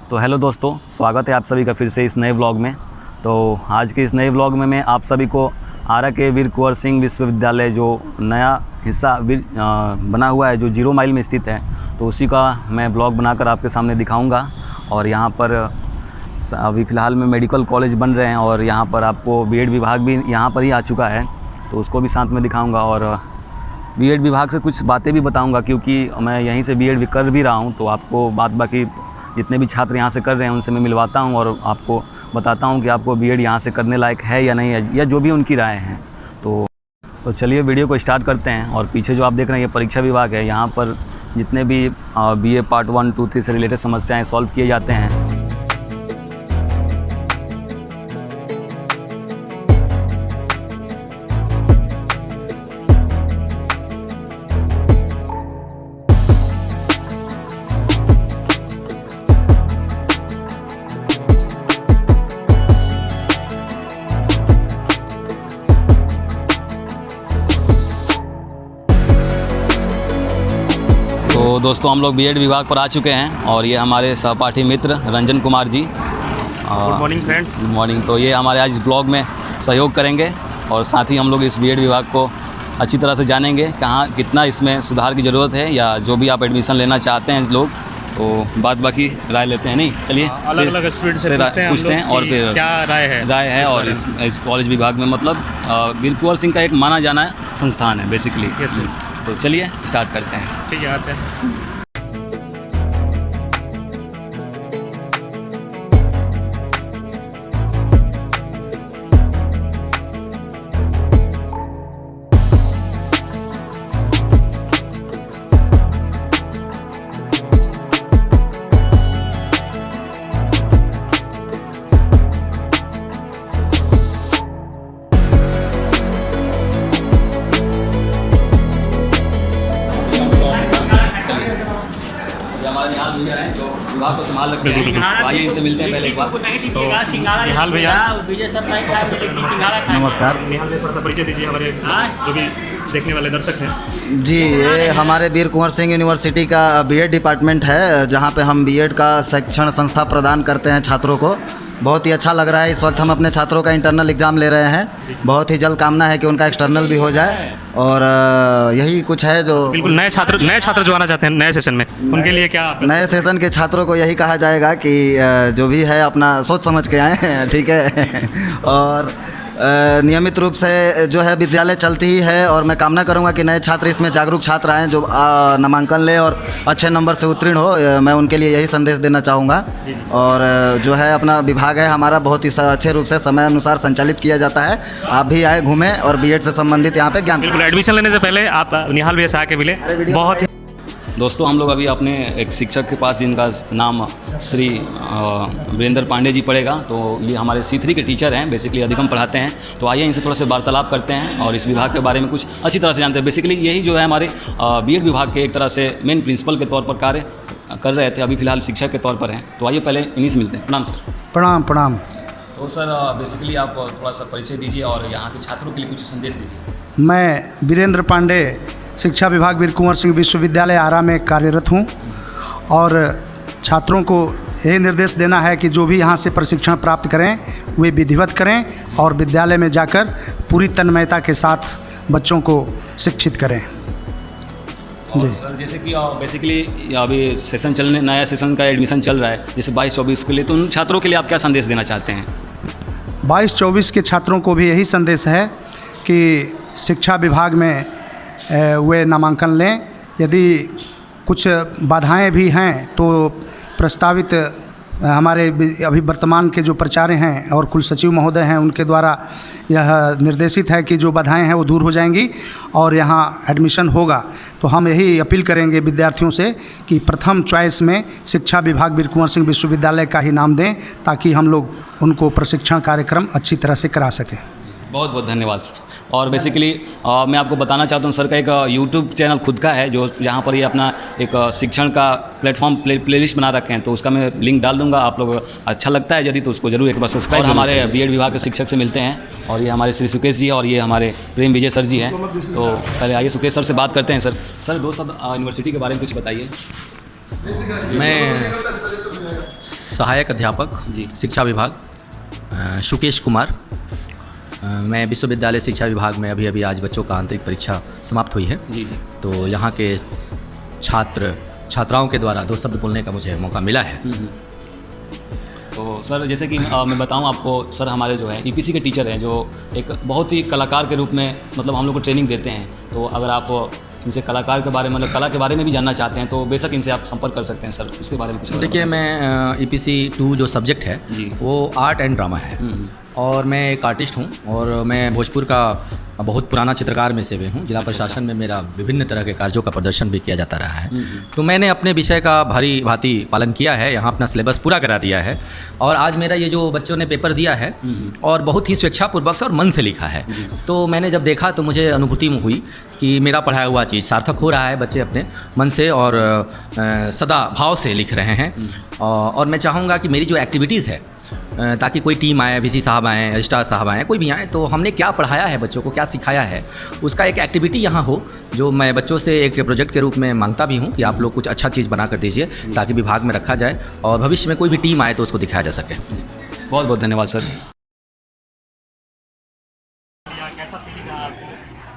तो हेलो दोस्तों, स्वागत है आप सभी का फिर से इस नए व्लॉग में। तो आज के इस नए व्लॉग में मैं आप सभी को आरा के वीर कुंवर सिंह विश्वविद्यालय जो नया हिस्सा बना हुआ है, जो 0 माइल में स्थित है, तो उसी का मैं व्लॉग बनाकर आपके सामने दिखाऊंगा। और यहाँ पर अभी फ़िलहाल में मेडिकल कॉलेज बन रहे हैं और यहाँ पर आपको बीएड विभाग भी यहाँ पर ही आ चुका है, तो उसको भी साथ में दिखाऊँगा। और बीएड विभाग से कुछ बातें भी बताऊँगा, क्योंकि मैं यहीं से बीएड कर भी रहा हूँ। तो आपको बाकी जितने भी छात्र यहाँ से कर रहे हैं उनसे मैं मिलवाता हूँ और आपको बताता हूँ कि आपको बीएड यहाँ से करने लायक है या नहीं है, या जो भी उनकी राय हैं। तो चलिए वीडियो को स्टार्ट करते हैं। और पीछे जो आप देख रहे हैं ये परीक्षा विभाग है। यहाँ पर जितने भी बीए पार्ट 1, 2, 3 से रिलेटेड समस्याएं सॉल्व किए जाते हैं। तो दोस्तों, हम लोग बीएड विभाग पर आ चुके हैं और ये हमारे सहपाठी मित्र Ranjan Kumar ji. Good morning friends. Good morning. तो ये हमारे आज इस ब्लॉग में सहयोग करेंगे और साथ ही हम लोग इस बीएड विभाग को अच्छी तरह से जानेंगे, कहाँ कितना इसमें सुधार की ज़रूरत है, या जो भी आप एडमिशन लेना चाहते हैं लोग, तो बाकी राय लेते हैं। नहीं, चलिए अलग अलग स्टूडेंट से पूछते हैं और फिर क्या राय है और इस कॉलेज विभाग में मतलब वीर कुंवर सिंह का एक माना जाना संस्थान है बेसिकली। तो चलिए स्टार्ट करते हैं। ठीक है, आते हैं। जो विभाग को संभाल रखते हैं, तो आइए इनसे मिलते हैं पहले एक बार। तो निहाल भैया, नमस्कार। निहाल भैया, थोड़ा सा परिचय दीजिए हमारे जो भी देखने वाले दर्शक हैं। जी, ये हमारे वीर कुंवर सिंह यूनिवर्सिटी का बीएड डिपार्टमेंट है, जहाँ पे हम बीएड का शिक्षण संस्था प्रदान करते हैं छात्रों को। बहुत ही अच्छा लग रहा है। इस वक्त हम अपने छात्रों का इंटरनल एग्ज़ाम ले रहे हैं। बहुत ही जल्द कामना है कि उनका एक्सटर्नल भी हो जाए। और यही कुछ है जो बिल्कुल नए छात्र जो आना चाहते हैं नए सेशन में, उनके लिए क्या नए सेशन के छात्रों को यही कहा जाएगा कि जो भी है अपना सोच समझ के आएँ, ठीक है। और नियमित रूप से जो है विद्यालय चलती ही है, और मैं कामना करूंगा कि नए छात्र इसमें जागरूक छात्र आएँ, जो नामांकन लें और अच्छे नंबर से उत्तीर्ण हो। मैं उनके लिए यही संदेश देना चाहूँगा। और जो है अपना विभाग है हमारा बहुत ही अच्छे रूप से समय अनुसार संचालित किया जाता है। आप भी आए, घूमें और बीएड से संबंधित यहाँ पे ज्ञान। बिल्कुल, एडमिशन लेने से पहले आप निहाल भैया से आके मिले। बहुत ही दोस्तों, हम लोग अभी अपने एक शिक्षक के पास, जिनका नाम श्री वीरेंद्र पांडे जी पड़ेगा। तो ये हमारे C3 के टीचर हैं, बेसिकली अधिगम पढ़ाते हैं। तो आइए इनसे थोड़ा सा वार्तालाप करते हैं और इस विभाग के बारे में कुछ अच्छी तरह से जानते हैं। बेसिकली यही जो है हमारे बीएड विभाग के एक तरह से मेन प्रिंसिपल के तौर पर कार्य कर रहे थे, अभी फ़िलहाल शिक्षक के तौर पर हैं। तो आइए पहले इन्हीं से मिलते हैं। प्रणाम सर। प्रणाम। तो सर, बेसिकली आप थोड़ा सा परिचय दीजिए और यहाँ के छात्रों के लिए कुछ संदेश दीजिए। मैं वीरेंद्र पांडे, शिक्षा विभाग वीर कुंवर सिंह विश्वविद्यालय आरा में कार्यरत हूँ। और छात्रों को यही निर्देश देना है कि जो भी यहाँ से प्रशिक्षण प्राप्त करें वे विधिवत करें और विद्यालय में जाकर पूरी तन्मयता के साथ बच्चों को शिक्षित करें। जी सर, जैसे कि बेसिकली अभी नया सेशन का एडमिशन चल रहा है, जैसे 22-24 के लिए, तो उन छात्रों के लिए आप क्या संदेश देना चाहते हैं? 22-24 के छात्रों को भी यही संदेश है कि शिक्षा विभाग में वे नामांकन लें। यदि कुछ बाधाएं भी हैं तो प्रस्तावित हमारे अभी वर्तमान के जो प्राचार्य हैं और कुल सचिव महोदय हैं, उनके द्वारा यह निर्देशित है कि जो बाधाएं हैं वो दूर हो जाएंगी और यहाँ एडमिशन होगा। तो हम यही अपील करेंगे विद्यार्थियों से कि प्रथम चॉइस में शिक्षा विभाग वीर कुंवर सिंह विश्वविद्यालय का ही नाम दें, ताकि हम लोग उनको प्रशिक्षण कार्यक्रम अच्छी तरह से करा सकें। बहुत बहुत धन्यवाद सर। और बेसिकली मैं आपको बताना चाहता हूँ, सर का एक यूट्यूब चैनल खुद का है, जो यहाँ पर ये अपना एक शिक्षण का प्लेटफॉर्म प्लेलिस्ट बना रखे हैं। तो उसका मैं लिंक डाल दूंगा। आप लोग अच्छा लगता है यदि तो उसको जरूर एक बार सब्सक्राइब। और हमारे बीएड विभाग के शिक्षक से मिलते हैं, और ये हमारे श्री सुकेश जी और ये हमारे प्रेम विजय सर जी हैं। तो पहले आइए सुकेश सर से बात करते हैं। सर 2 शब्द यूनिवर्सिटी के बारे में कुछ बताइए। मैं सहायक अध्यापक जी। शिक्षा विभाग शुकेश कुमार। मैं विश्वविद्यालय शिक्षा विभाग में अभी आज बच्चों का आंतरिक परीक्षा समाप्त हुई है। जी जी। तो यहाँ के छात्राओं के द्वारा 2 शब्द बोलने का मुझे मौका मिला है। तो सर जैसे कि मैं बताऊं आपको, सर हमारे जो है ईपीसी के टीचर हैं, जो एक बहुत ही कलाकार के रूप में मतलब हम लोग को ट्रेनिंग देते हैं। तो अगर आप इनसे कलाकार के बारे में मतलब कला के बारे में भी जानना चाहते हैं तो बेशक इनसे आप संपर्क कर सकते हैं सर। इसके बारे में कुछ देखिए, मैं EPC 2 जो सब्जेक्ट है जी। वो आर्ट एंड ड्रामा है और मैं एक आर्टिस्ट हूँ और मैं भोजपुर का बहुत पुराना चित्रकार में से भी हूँ। जिला प्रशासन में मेरा विभिन्न तरह के कार्यों का प्रदर्शन भी किया जाता रहा है। तो मैंने अपने विषय का भारी भांति पालन किया है, यहाँ अपना सिलेबस पूरा करा दिया है और आज मेरा ये जो बच्चों ने पेपर दिया है और बहुत ही स्वेच्छापूर्वक से और मन से लिखा है। तो मैंने जब देखा तो मुझे अनुभूति हुई कि मेरा पढ़ाया हुआ चीज़ सार्थक हो रहा है। बच्चे अपने मन से और सदा भाव से लिख रहे हैं और मैं चाहूँगा कि मेरी जो एक्टिविटीज़ है, ताकि कोई टीम आए, VC साहब आएँ, रजिस्ट्रार साहब आएँ, कोई भी आए, तो हमने क्या पढ़ाया है बच्चों को, क्या सिखाया है, उसका एक एक्टिविटी यहाँ हो, जो मैं बच्चों से एक प्रोजेक्ट के रूप में मांगता भी हूँ कि आप लोग कुछ अच्छा चीज़ बना कर दीजिए ताकि विभाग में रखा जाए और भविष्य में कोई भी टीम आए तो उसको दिखाया जा सके। बहुत बहुत धन्यवाद सर। कैसा फीलिंग रहा आपको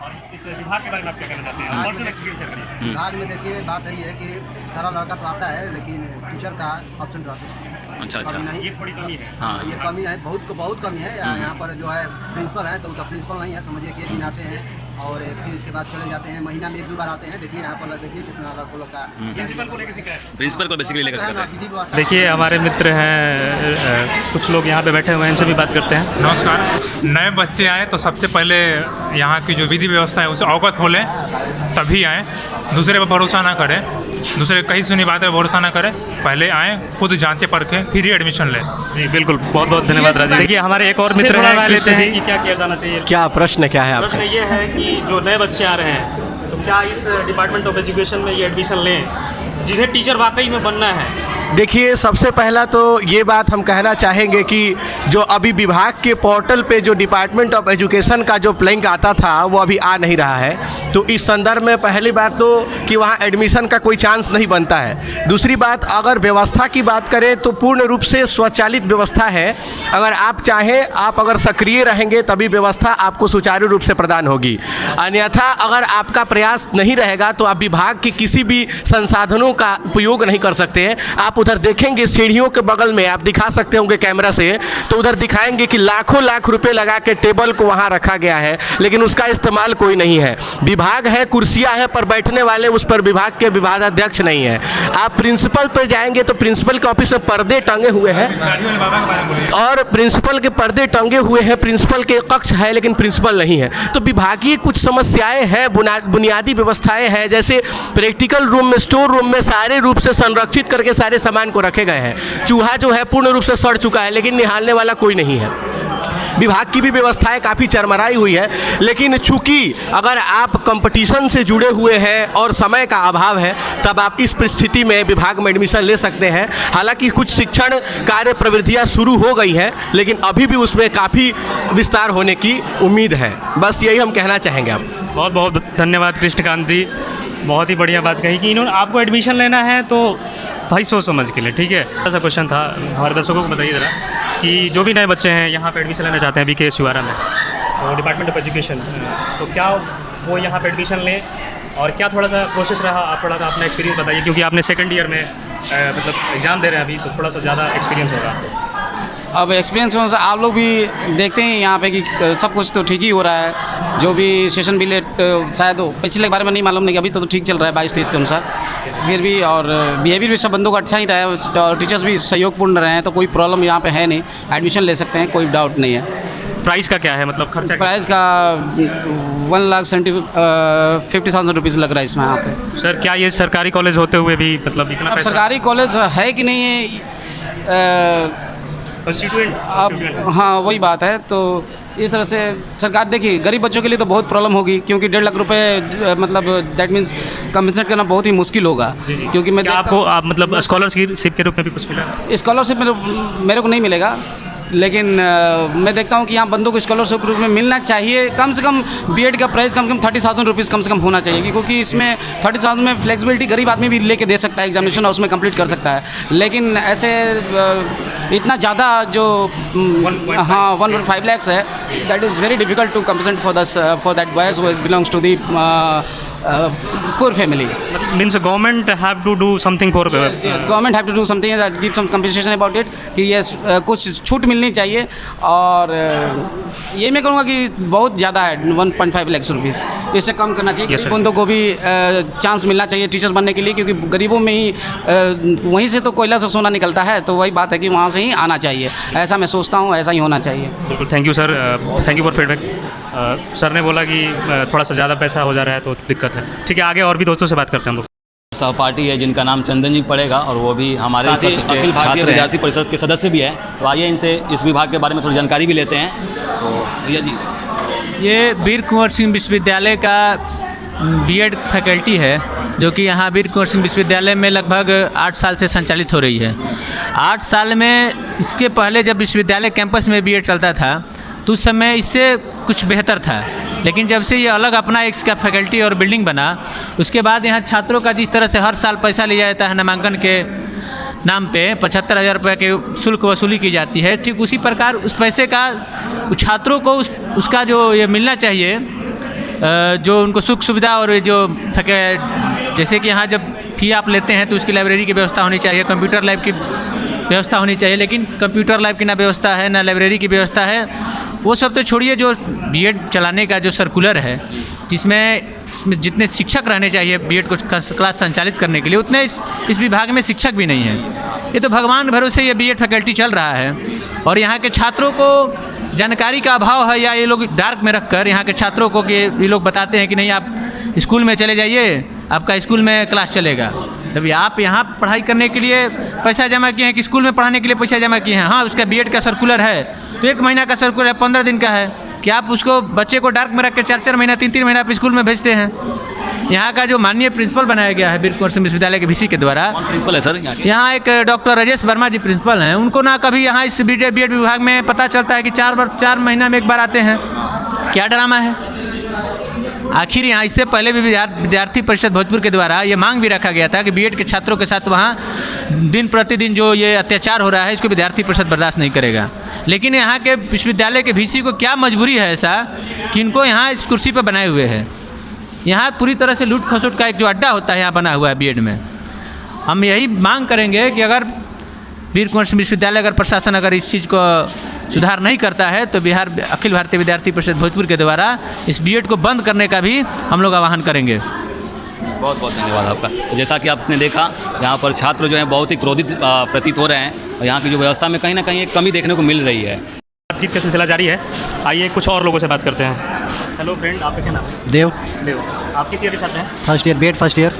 और इस विभाग के बारे में आप क्या कहना चाहते हैं? और जो एक्सपीरियंस है विभाग में देखिए बात यही है कि सारा लड़का तो आता है लेकिन टीचर का ऑप्शन रहता है। अच्छा अच्छा। कमी नहीं, ये थोड़ी कमी है। हाँ ये कमी है, बहुत कमी है। यहाँ पर जो है प्रिंसिपल है तो उसका प्रिंसिपल नहीं है, समझिए कि एक दिन आते हैं और फिर इसके बाद चले जाते हैं। महीना में 1-2 बार आते हैं। देखिए यहाँ पर देखिए कितना लड़कों लोग का प्रिंसिपल को लेकर शिकायत। प्रिंसिपल को बेसिकली लेकर सकते हैं। विधि व्यवस्था देखिए हमारे मित्र हैं, कुछ लोग यहाँ पे बैठे हुए हैं, इनसे भी बात करते हैं। नमस्कार। नए बच्चे आए तो सबसे पहले यहाँ की जो विधि व्यवस्था है उसे अवगत हो लें, तभी आएँ। दूसरे पर भरोसा ना करें, दूसरे कहीं सुनी बात पर भरोसा ना करें, पहले आएँ, खुद जांचें परखें, फिर ही एडमिशन लें। जी बिल्कुल, बहुत बहुत धन्यवाद राजीव। देखिए हमारे एक और मित्र हैं, लेते हैं कि क्या किया जाना चाहिए। क्या प्रश्न क्या है आपका? प्रश्न ये है कि जो नए बच्चे आ रहे हैं तो क्या इस डिपार्टमेंट ऑफ एजुकेशन में ये एडमिशन लें जिन्हें टीचर वाकई में बनना है? देखिए, सबसे पहला तो ये बात हम कहना चाहेंगे कि जो अभी विभाग के पोर्टल पे जो डिपार्टमेंट ऑफ एजुकेशन का जो लिंक आता था वो अभी आ नहीं रहा है। तो इस संदर्भ में पहली बात तो कि वहाँ एडमिशन का कोई चांस नहीं बनता है। दूसरी बात, अगर व्यवस्था की बात करें तो पूर्ण रूप से स्वचालित व्यवस्था है। अगर आप चाहें, आप अगर सक्रिय रहेंगे तभी व्यवस्था आपको सुचारू रूप से प्रदान होगी। अन्यथा अगर आपका प्रयास नहीं रहेगा तो आप विभाग के किसी भी संसाधनों का उपयोग नहीं कर सकते हैं। आप उधर देखेंगे सीढ़ियों के बगल में, आप दिखा सकते होंगे कैमरा से, तो उधर दिखाएंगे कि लाखों लाख रुपए लगा के टेबल को वहां रखा गया है, लेकिन उसका इस्तेमाल कोई नहीं है। विभाग है, कुर्सियां है, पर बैठने वाले उस पर विभाग के विभागाध्यक्ष नहीं है। आप प्रिंसिपल पर जाएंगे तो प्रिंसिपल के ऑफिस में पर्दे टंगे हुए हैं और प्रिंसिपल के पर्दे टंगे हुए हैं, प्रिंसिपल के कक्ष है लेकिन प्रिंसिपल नहीं है। तो विभागीय कुछ समस्याएं हैं, बुनियादी व्यवस्थाएं हैं, जैसे प्रैक्टिकल रूम में, स्टोर रूम में सारे रूप से संरक्षित करके सारे सामान को रखे गए हैं। चूहा जो है पूर्ण रूप से सड़ चुका है लेकिन निहालने वाला कोई नहीं है। विभाग की भी व्यवस्थाएं काफ़ी चरमराई हुई है, लेकिन चूंकि अगर आप कंपटीशन से जुड़े हुए हैं और समय का अभाव है तब आप इस परिस्थिति में विभाग में एडमिशन ले सकते हैं। हालांकि कुछ शिक्षण कार्य प्रवृत्तियाँ शुरू हो गई हैं लेकिन अभी भी उसमें काफ़ी विस्तार होने की उम्मीद है। बस यही हम कहना चाहेंगे। आप बहुत बहुत धन्यवाद कृष्णकांत जी, बहुत ही बढ़िया बात कही कि इन्होंने आपको एडमिशन लेना है तो भाई सोच समझ के लिए, ठीक है। ऐसा क्वेश्चन था, हमारे दर्शकों को बताइए ज़रा कि जो भी नए बच्चे हैं यहाँ पे एडमिशन लेना चाहते हैं VKS युवारा में, तो डिपार्टमेंट ऑफ एजुकेशन, तो क्या वो यहाँ पे एडमिशन लें और क्या थोड़ा सा प्रोसेस रहा, आप थोड़ा सा अपना एक्सपीरियंस बताइए, क्योंकि आपने सेकंड ईयर में मतलब एग्ज़ाम दे रहे हैं अभी, तो थोड़ा सा ज़्यादा एक्सपीरियंस होगा। अब एक्सपीरियंस होने से आप लोग भी देखते हैं यहाँ पे कि सब कुछ तो ठीक ही हो रहा है। जो भी सेशन भी लेट शायद हो, पिछले के बारे में नहीं मालूम, नहीं अभी तो ठीक चल रहा है 22-23 के अनुसार फिर भी, और बिहेवियर भी सब बंदों का अच्छा ही रहा है और टीचर्स भी सहयोगपूर्ण रहे हैं, तो कोई प्रॉब्लम यहाँ पे है नहीं। एडमिशन ले सकते हैं, कोई डाउट नहीं है। प्राइस का क्या है, मतलब खर्चा? प्राइस का 1,50,000 रुपीज़ लग रहा है इसमें यहाँ पे। सर क्या ये सरकारी कॉलेज होते हुए भी मतलब इतना पैसा? सरकारी कॉलेज है कि नहीं है अब, हाँ वही बात है। तो इस तरह से सरकार, देखिए गरीब बच्चों के लिए तो बहुत प्रॉब्लम होगी, क्योंकि 1.5 लाख रुपए मतलब दैट मीन्स कंपनसेट करना बहुत ही मुश्किल होगा। क्योंकि मैं आपको आप मतलब स्कॉलरशिप के रूप में भी कुछ मिला? स्कॉलरशिप मेरे को नहीं मिलेगा, लेकिन मैं देखता हूँ कि यहाँ बंदों को स्कॉलरशिप रूप में मिलना चाहिए। कम से कम बीएड का प्राइस कम से कम 30,000 रुपीज़ कम से कम होना चाहिए, क्योंकि इसमें 30,000 में फ्लेक्सिबिलिटी गरीब आदमी भी लेके दे सकता है एग्जामिनेशन और उसमें कंप्लीट कर सकता है। लेकिन ऐसे इतना ज़्यादा जो 1.5 lakhs है, that is very difficult to compensate for that boys who belongs to the poor family. Means government have to do something for Yes, government have to do something that give some compensation about it कि yes कुछ छूट मिलनी चाहिए। और ये मैं कहूँगा कि बहुत ज़्यादा है 1.5 लाख रुपीज़, इससे कम करना चाहिए। Yes, गरीब बंदों को भी चांस मिलना चाहिए टीचर बनने के लिए, क्योंकि गरीबों में ही वहीं से तो कोयला से सोना निकलता है, तो वही बात है कि वहाँ से ही आना चाहिए। ऐसा मैं सोचता हूँ, ऐसा ही होना चाहिए। बिल्कुल, thank you sir, thank you for feedback. Sir ने बोला कि थोड़ा सा ज़्यादा पैसा हो जा रहा है तो दिक्कत है। ठीक है, आगे और भी दोस्तों से बात करते हैं हम लोग। सहपाठी है जिनका नाम चंदन जी पड़ेगा, और वो भी हमारे साथ अखिल भारतीय विद्यार्थी परिषद के सदस्य भी हैं। तो आइए इनसे इस विभाग के बारे में थोड़ी जानकारी भी लेते हैं। तो भैया जी, ये वीर कुंवर सिंह विश्वविद्यालय का बीएड फैकल्टी है, जो कि यहाँ वीर कुंवर सिंह विश्वविद्यालय में लगभग 8 साल से संचालित हो रही है। 8 साल में, इसके पहले जब विश्वविद्यालय कैंपस में बीएड चलता था तो उस समय इससे कुछ बेहतर था, लेकिन जब से ये अलग अपना एक इसका फैकल्टी और बिल्डिंग बना, उसके बाद यहाँ छात्रों का जिस तरह से हर साल पैसा लिया जाता है नामांकन के नाम पे 75,000 रुपये के शुल्क वसूली की जाती है, ठीक उसी प्रकार उस पैसे का छात्रों को उसका जो ये मिलना चाहिए, जो उनको सुख सुविधा और जो जैसे कि यहाँ जब फी आप लेते हैं तो उसकी लाइब्रेरी की व्यवस्था होनी चाहिए, कंप्यूटर लैब की व्यवस्था होनी चाहिए, लेकिन कंप्यूटर लैब की ना व्यवस्था है ना लाइब्रेरी की व्यवस्था है। वो सब तो छोड़िए, जो बीएड चलाने का जो सर्कुलर है, जिसमें जितने शिक्षक रहने चाहिए बीएड को क्लास संचालित करने के लिए, उतने इस विभाग में शिक्षक भी नहीं है। ये तो भगवान भरोसे ये बीएड फैकल्टी चल रहा है, और यहाँ के छात्रों को जानकारी का अभाव है, या ये लोग डार्क में रखकर यहाँ के छात्रों को कि ये लोग बताते हैं कि नहीं आप स्कूल में चले जाइए, आपका स्कूल में क्लास चलेगा। जब आप यहाँ पढ़ाई करने के लिए पैसा जमा किए हैं कि स्कूल में पढ़ाने के लिए पैसा जमा किए हैं, हाँ उसका बीएड का सर्कुलर है तो 1 महीना का सर्कुलर है, 15 दिन का है, कि आप उसको बच्चे को डार्क में रख के 4-4 महीना 3-3 महीना आप स्कूल में भेजते हैं। यहाँ का जो माननीय प्रिंसिपल बनाया गया है वीर कुंवर सिंह विश्वविद्यालय के वीसी के द्वारा, प्रिंसिपल है सर यहाँ एक डॉक्टर राजेश वर्मा जी प्रिंसिपल हैं। उनको ना कभी यहाँ इस बीएड विभाग में पता चलता है कि 4 महीना में एक बार आते हैं। क्या ड्रामा है आखिर यहाँ? इससे पहले भी विद्यार्थी परिषद भोजपुर के द्वारा ये मांग भी रखा गया था कि बीएड के छात्रों के साथ वहाँ दिन प्रतिदिन जो ये अत्याचार हो रहा है, इसको विद्यार्थी परिषद बर्दाश्त नहीं करेगा। लेकिन यहाँ के विश्वविद्यालय के वीसी को क्या मजबूरी है ऐसा कि इनको यहाँ इस कुर्सी पर बनाए हुए हैं। यहाँ पूरी तरह से लूट खसोट का एक जो अड्डा होता है यहाँ बना हुआ है बीएड में। हम यही मांग करेंगे कि अगर वीर कुंवर सिंह विश्वविद्यालय अगर प्रशासन अगर इस चीज़ को सुधार नहीं करता है तो बिहार अखिल भारतीय विद्यार्थी परिषद भोजपुर के द्वारा इस बीएड को बंद करने का भी हम लोग आह्वान करेंगे। बहुत बहुत धन्यवाद आपका। जैसा कि आपने देखा, यहाँ पर छात्र जो हैं बहुत ही क्रोधित प्रतीत हो रहे हैं, और यहाँ की जो व्यवस्था में कहीं ना कहीं एक कमी देखने को मिल रही है। बातचीत का सिलसिला जारी है, आइए कुछ और लोगों से बात करते हैं। हेलो फ्रेंड, आपका क्या नाम है? देव। आप किस ईयर के छात्र हैं? First year, BEd first year.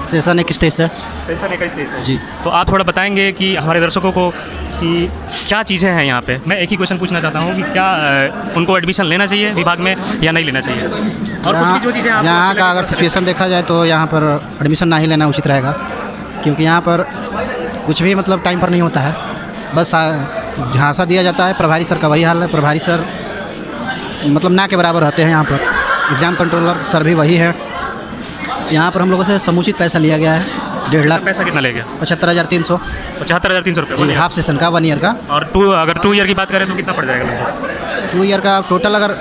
Session 21-23 है। सेशन 21-23 है जी। तो आप थोड़ा बताएंगे कि हमारे दर्शकों को कि क्या चीज़ें हैं यहाँ पे। मैं एक ही क्वेश्चन पूछना चाहता हूँ कि क्या उनको एडमिशन लेना चाहिए विभाग में या नहीं लेना चाहिए, और कुछ भी जो चीज़ें यहाँ का अगर सिचुएशन देखा जाए तो यहाँ पर एडमिशन ना ही लेना उचित रहेगा, क्योंकि यहाँ पर कुछ भी मतलब टाइम पर नहीं होता है, बस झांसा दिया जाता है। प्रभारी सर का वही हाल है, प्रभारी सर मतलब ना के बराबर रहते हैं यहाँ पर। एग्ज़ाम कंट्रोलर सर भी वही है। यहाँ पर हम लोगों से समुचित पैसा लिया गया है, 1.5 लाख। पैसा कितना ले गया? 75,300। 75,300 रुपये हाफ सेशन का 1 ईयर का। और अगर 2 ईयर की बात करें तो कितना पड़ जाएगा? 2 ईयर का टोटल अगर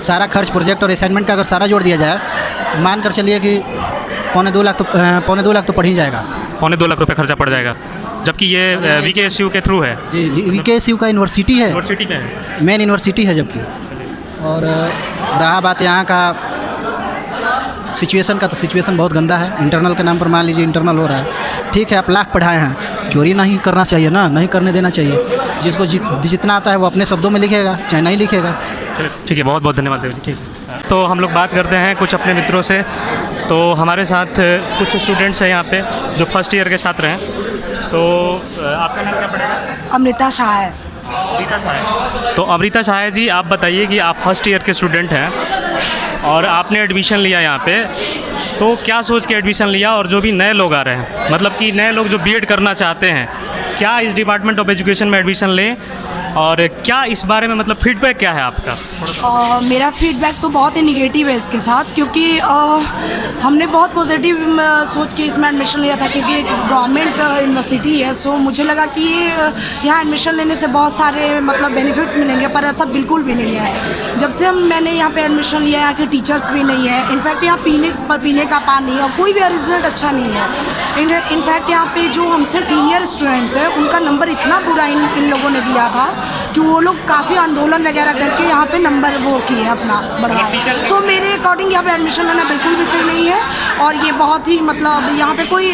सारा खर्च प्रोजेक्ट और असाइनमेंट का अगर सारा जोड़ दिया जाए, मान कर चलिए कि 1.25 लाख तो पड़ ही जाएगा। 1.25 लाख रुपये खर्चा पड़ जाएगा, जबकि ये वीकेएसयू के थ्रू है। जी, वीकेएसयू का यूनिवर्सिटी है, यूनिवर्सिटी का है, मेन यूनिवर्सिटी है। जबकि और रहा बात यहाँ का सिचुएशन का, तो सिचुएशन बहुत गंदा है। इंटरनल के नाम पर मान लीजिए इंटरनल हो रहा है, ठीक है आप लाख पढ़ाए हैं, चोरी नहीं करना चाहिए ना, नहीं करने देना चाहिए। जिसको जितना आता है वो अपने शब्दों में लिखेगा, चाहे नहीं लिखेगा। ठीक है, बहुत बहुत धन्यवाद देव जी। ठीक है, तो हम लोग बात करते हैं कुछ अपने मित्रों से। तो हमारे साथ कुछ स्टूडेंट्स हैं यहाँ पे जो फर्स्ट ईयर के छात्र हैं। तो आपका नाम क्या पड़ेगा? अमृता शाह है। अमृता शाह। तो अमृता शाह जी, आप बताइए कि आप फर्स्ट ईयर के स्टूडेंट हैं और आपने एडमिशन लिया यहाँ पे, तो क्या सोच के एडमिशन लिया? और जो भी नए लोग आ रहे हैं, मतलब कि नए लोग जो बीएड करना चाहते हैं, क्या इस डिपार्टमेंट ऑफ एजुकेशन में एडमिशन लें और क्या इस बारे में मतलब फीडबैक क्या है आपका? मेरा फीडबैक तो बहुत ही निगेटिव है इसके साथ, क्योंकि हमने बहुत पॉजिटिव सोच के इसमें एडमिशन लिया था, क्योंकि एक गवर्नमेंट यूनिवर्सिटी है। सो मुझे लगा कि यहाँ एडमिशन लेने से बहुत सारे मतलब बेनिफिट्स मिलेंगे, पर ऐसा बिल्कुल भी नहीं है। जब से मैंने यहाँ पे एडमिशन लिया, यहाँ के टीचर्स भी नहीं है। इनफैक्ट यहाँ पीने का पानी और कोई भी अरेंजमेंट अच्छा नहीं है। इनफैक्ट यहाँ पे जो हमसे सीनियर स्टूडेंट्स हैं उनका नंबर इतना बुरा इन लोगों ने दिया था कि वो लोग काफ़ी आंदोलन वगैरह करके यहाँ पे नंबर वो किए अपना बढ़ाए। सो मेरे अकॉर्डिंग यहाँ पे एडमिशन लेना बिल्कुल भी सही नहीं है, और ये बहुत ही मतलब यहाँ पे कोई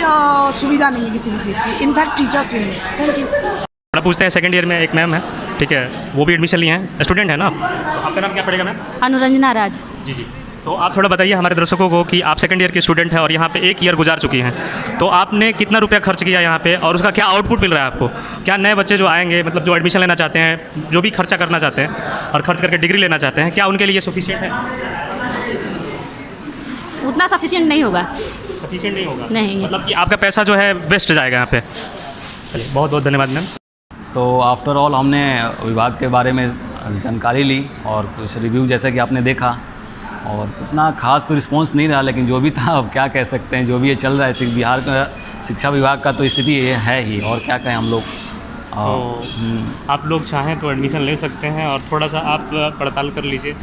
सुविधा नहीं है किसी भी चीज़ की। इनफैक्ट टीचर्स भी नहीं। Thank you. पूछते हैं, सेकंड ईयर में एक मैम है, ठीक है, वो भी एडमिशन लिए हैं, स्टूडेंट है ना? आपका नाम क्या पड़ेगा मैम? अनुरंजना राज। जी। तो आप थोड़ा बताइए हमारे दर्शकों को कि आप सेकंड ईयर के स्टूडेंट हैं और यहाँ पे 1 ईयर गुजार चुकी हैं, तो आपने कितना रुपया खर्च किया यहाँ पे और उसका क्या आउटपुट मिल रहा है आपको? क्या नए बच्चे जो आएंगे, मतलब जो एडमिशन लेना चाहते हैं, जो भी खर्चा करना चाहते हैं और खर्च करके डिग्री लेना चाहते हैं, क्या उनके लिए सफिशिएंट है? उतना सफिशिएंट नहीं होगा। सफिशिएंट नहीं होगा? नहीं। मतलब कि आपका पैसा जो है वेस्ट जाएगा यहाँ पे। चलिए, बहुत बहुत धन्यवाद मैम। तो आफ्टर ऑल हमने विभाग के बारे में जानकारी ली और कुछ रिव्यू जैसा कि आपने देखा, और उतना खास तो रिस्पांस नहीं रहा, लेकिन जो भी था अब क्या कह सकते हैं, जो भी ये चल रहा है बिहार का शिक्षा विभाग का तो स्थिति ये है ही, और क्या कहें हम लोग। तो आप लोग चाहें तो एडमिशन ले सकते हैं और थोड़ा सा आप पड़ताल कर लीजिए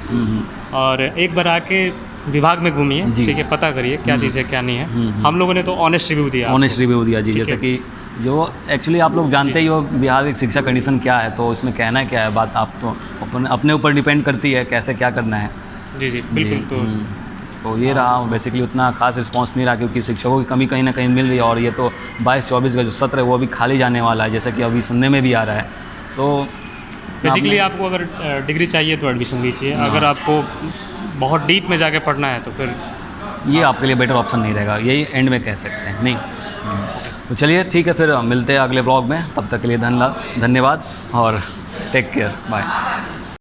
और एक बार आके विभाग में घूमिए, ठीक है, पता करिए क्या चीज़ है क्या नहीं है। हम लोगों ने तो ऑनेस्ट रिव्यू दिया। ऑनेस्ट रिव्यू दिया जी, जैसे कि जो एक्चुअली आप लोग जानते ही हो बिहार की शिक्षा कंडीशन क्या है, तो इसमें कहना क्या है, बात आप तो अपने ऊपर डिपेंड करती है कैसे क्या करना है। जी बिल्कुल। तो ये रहा, बेसिकली उतना खास रिस्पांस नहीं रहा, क्योंकि शिक्षकों की कमी कहीं ना कहीं मिल रही है, और ये तो 22-24 का जो सत्र है वो अभी खाली जाने वाला है, जैसा कि अभी सुनने में भी आ रहा है। तो बेसिकली आपको अगर डिग्री चाहिए तो एडमिशन लीजिए, अगर आपको बहुत डीप में जाके पढ़ना है तो फिर ये आपके लिए बेटर ऑप्शन नहीं रहेगा, यही एंड में कह सकते हैं। नहीं, तो चलिए ठीक है, फिर मिलते हैं अगले ब्लॉग में, तब तक के लिए धन्यवाद और टेक केयर, बाय।